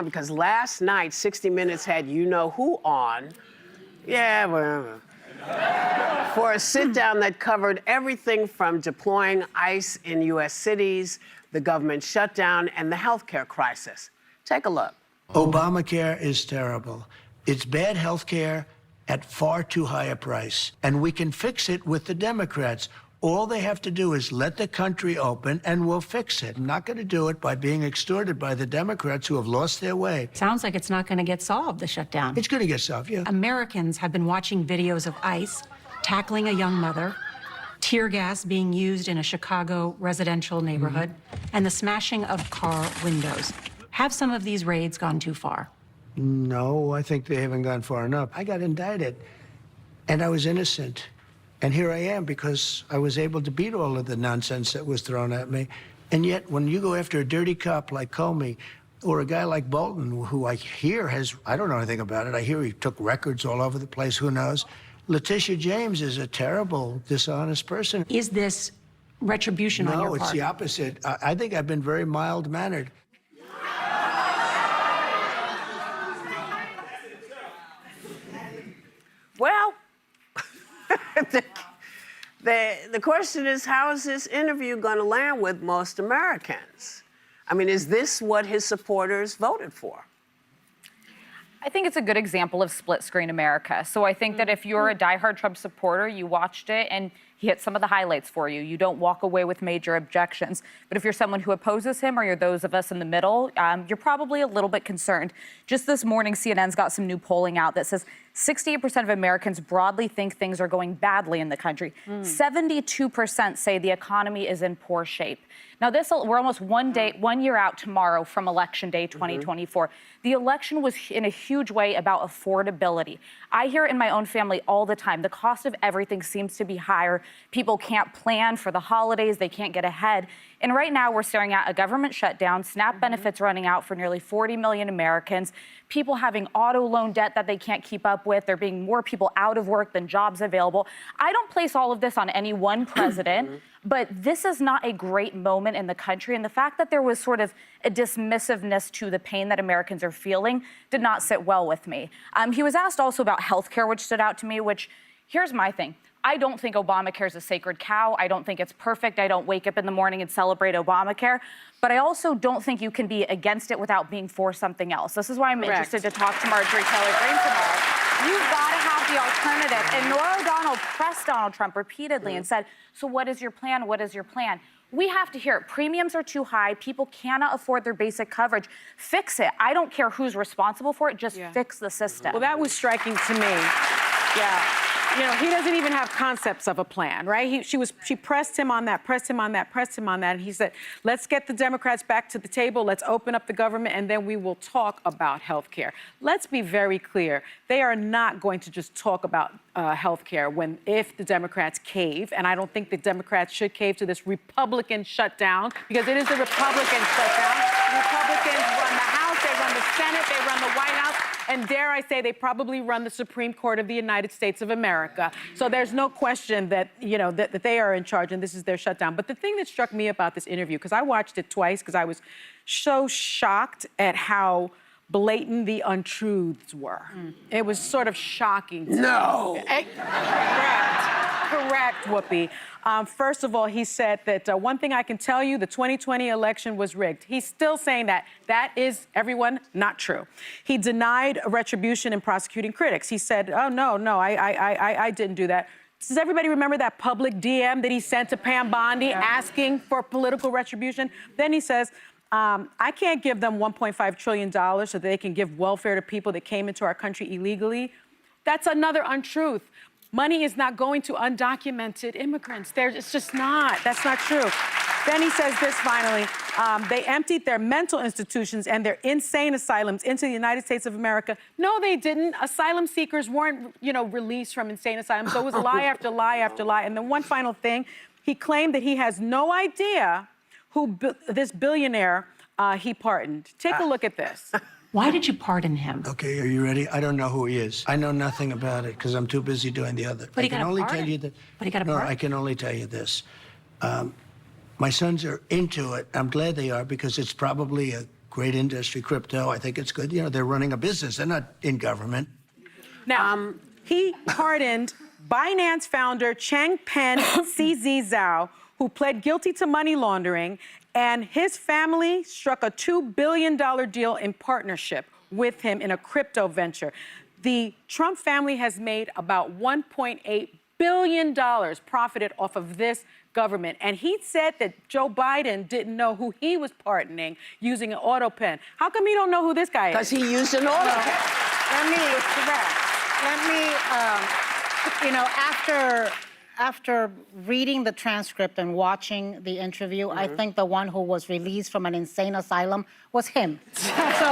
Because last night, 60 Minutes had you-know-who on. Yeah, well, for a sit-down that covered everything from deploying ICE in U.S. cities, the government shutdown, and the healthcare crisis. Take a look. Obamacare is terrible. It's bad health care at far too high a price. And we can fix it with the Democrats. All they have to do is let the country open, and we'll fix it. I'm not going to do it by being extorted by the Democrats who have lost their way. Sounds like it's not going to get solved, the shutdown. It's going to get solved, yeah. Americans have been watching videos of ICE tackling a young mother, tear gas being used in a Chicago residential neighborhood, and the smashing of car windows. Have some of these raids gone too far? No, I think they haven't gone far enough. I got indicted, and I was innocent. And here I am because I was able to beat all of the nonsense that was thrown at me. And yet, when you go after a dirty cop like Comey, or a guy like Bolton, who I hear has, I don't know anything about it, I hear he took records all over the place, who knows? Letitia James is a terrible, dishonest person. Is this retribution on your part? No, it's the opposite. I think I've been very mild-mannered. Well, the question is, how is this interview going to land with most Americans? I mean, is this what his supporters voted for? I think it's a good example of split-screen America. So I think that if you're a diehard Trump supporter, you watched it and he hit some of the highlights for you. You don't walk away with major objections. But if you're someone who opposes him, or you're those of us in the middle, you're probably a little bit concerned. Just this morning, CNN's got some new polling out that says 68% of Americans broadly think things are going badly in the country. 72% say the economy is in poor shape. Now, we're almost 1 year out tomorrow from Election Day 2024. The election was in a huge way about affordability. I hear it in my own family all the time. The cost of everything seems to be higher. People can't plan for the holidays. They can't get ahead. And right now we're staring at a government shutdown, SNAP benefits running out for nearly 40 million Americans, people having auto loan debt that they can't keep up with. There being more people out of work than jobs available. I don't place all of this on any one president, but this is not a great moment in the country. And the fact that there was sort of a dismissiveness to the pain that Americans are feeling did not sit well with me. He was asked also about healthcare, which stood out to me, which, here's my thing. I don't think Obamacare is a sacred cow. I don't think it's perfect. I don't wake up in the morning and celebrate Obamacare. But I also don't think you can be against it without being for something else. This is why I'm interested to talk to Marjorie Taylor Greene tomorrow. You've got to have the alternative. And Norah O'Donnell pressed Donald Trump repeatedly and said, so what is your plan? What is your plan? We have to hear it. Premiums are too high. People cannot afford their basic coverage. Fix it. I don't care who's responsible for it. Just fix the system. Well, that was striking to me. Yeah. You know, he doesn't even have concepts of a plan, right? She pressed him on that, pressed him on that, pressed him on that. And he said, let's get the Democrats back to the table. Let's open up the government, and then we will talk about health care. Let's be very clear. They are not going to just talk about health care if the Democrats cave. And I don't think the Democrats should cave to this Republican shutdown, because it is a Republican shutdown. The Republicans run the House, they run the Senate, they run the White House. And dare I say, they probably run the Supreme Court of the United States of America. So there's no question that, you know, that they are in charge and this is their shutdown. But the thing that struck me about this interview, because I watched it twice, because I was so shocked at how blatant the untruths were. It was sort of shocking. No. Correct, Whoopi. First of all, he said that one thing I can tell you, the 2020 election was rigged. He's still saying that. That is, everyone, not true. He denied retribution in prosecuting critics. He said, oh, no, I didn't do that. Does everybody remember that public DM that he sent to Pam Bondi asking for political retribution? Then he says, I can't give them $1.5 trillion so that they can give welfare to people that came into our country illegally. That's another untruth. Money is not going to undocumented immigrants. It's just not. That's not true. Then he says this finally. They emptied their mental institutions and their insane asylums into the United States of America. No, they didn't. Asylum seekers weren't, released from insane asylums. So it was lie after lie after lie. And then one final thing, he claimed that he has no idea who this billionaire he pardoned. Take a look at this. Why did you pardon him? Okay, are you ready? I don't know who he is. I know nothing about it because I'm too busy doing the other. But he got a pardon. But he got a pardon. No, I can only tell you this. My sons are into it. I'm glad they are because it's probably a great industry, crypto. I think it's good. You know, they're running a business. They're not in government. Now, he pardoned Binance founder Changpeng CZ Zhao, who pled guilty to money laundering, and his family struck a $2 billion deal in partnership with him in a crypto venture. The Trump family has made about $1.8 billion profited off of this government. And he said that Joe Biden didn't know who he was pardoning using an auto pen. How come he don't know who this guy is? Because he used an auto pen. You know, after reading the transcript and watching the interview, I think the one who was released from an insane asylum was him. So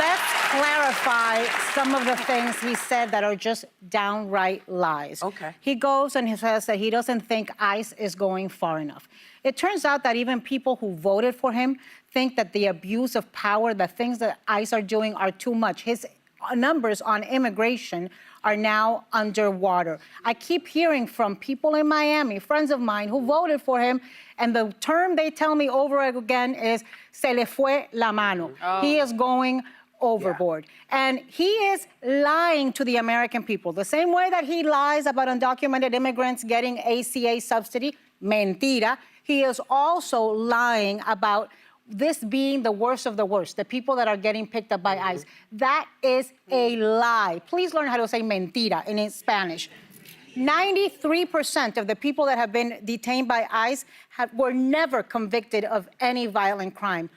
let's clarify some of the things he said that are just downright lies. Okay. He goes and he says that he doesn't think ICE is going far enough. It turns out that even people who voted for him think that the abuse of power, the things that ICE are doing are too much. His numbers on immigration are now underwater. I keep hearing from people in Miami, friends of mine who voted for him, and the term they tell me over again is se le fue la mano. He is going overboard. And he is lying to the American people. The same way that he lies about undocumented immigrants getting ACA subsidy, mentira, he is also lying about this being the worst of the worst, the people that are getting picked up by ICE. That is a lie. Please learn how to say mentira in Spanish. 93% of the people that have been detained by ICE were never convicted of any violent crime.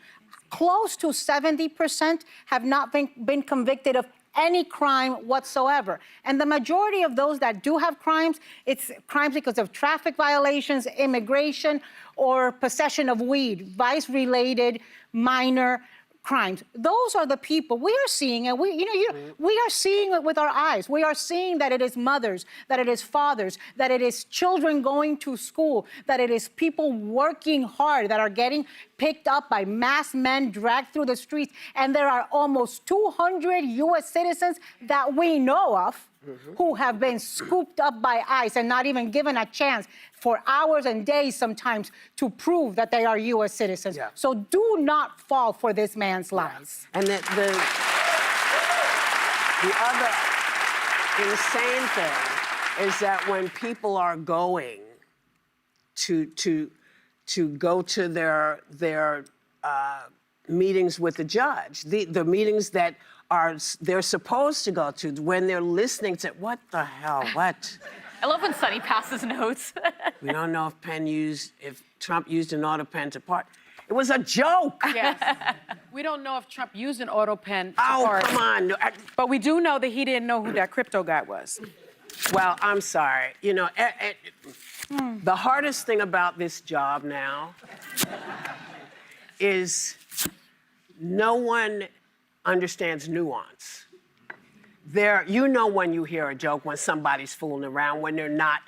Close to 70% have not been convicted of any crime whatsoever. And the majority of those that do have crimes, it's crimes because of traffic violations, immigration, or possession of weed, vice-related minor crimes. Those are the people we are seeing, and we are seeing it with our eyes. We are seeing that it is mothers, that it is fathers, that it is children going to school, that it is people working hard that are getting picked up by masked men dragged through the streets. And there are almost 200 U.S. citizens that we know of who have been scooped up by ICE and not even given a chance for hours and days sometimes to prove that they are U.S. citizens. Yeah. So do not fall for this man's lies. And the other insane thing is that when people are going to go to their meetings with the judge, the meetings that they're supposed to go to, when they're listening to, what the hell, what? I love when Sonny passes notes. We don't know if Trump used an auto pen to part. It was a joke. Yes. We don't know if Trump used an auto pen to Oh, pardon. come on. No, But we do know that he didn't know who that crypto guy was. well, I'm sorry. You know, the hardest thing about this job now is no one understands nuance. You know when you hear a joke, when somebody's fooling around, when they're not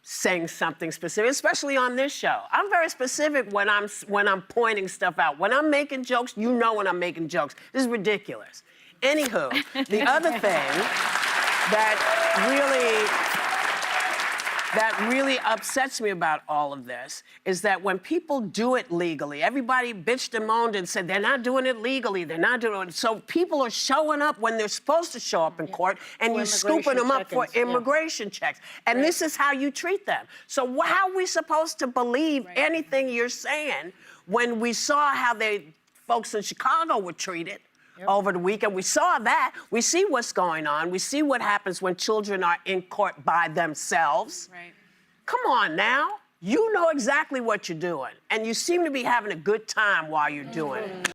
saying something specific, especially on this show. I'm very specific when I'm pointing stuff out. When I'm making jokes, you know when I'm making jokes. This is ridiculous. Anywho, the other thing that really upsets me about all of this is that when people do it legally, everybody bitched and moaned and said they're not doing it legally, they're not doing it. So people are showing up when they're supposed to show up in court, and you're scooping them up for immigration checks. And this is how you treat them. So how are we supposed to believe anything you're saying when we saw how folks in Chicago were treated over the weekend? We saw that. We see what's going on. We see what happens when children are in court by themselves. Right. Come on now. You know exactly what you're doing. And you seem to be having a good time while you're doing it.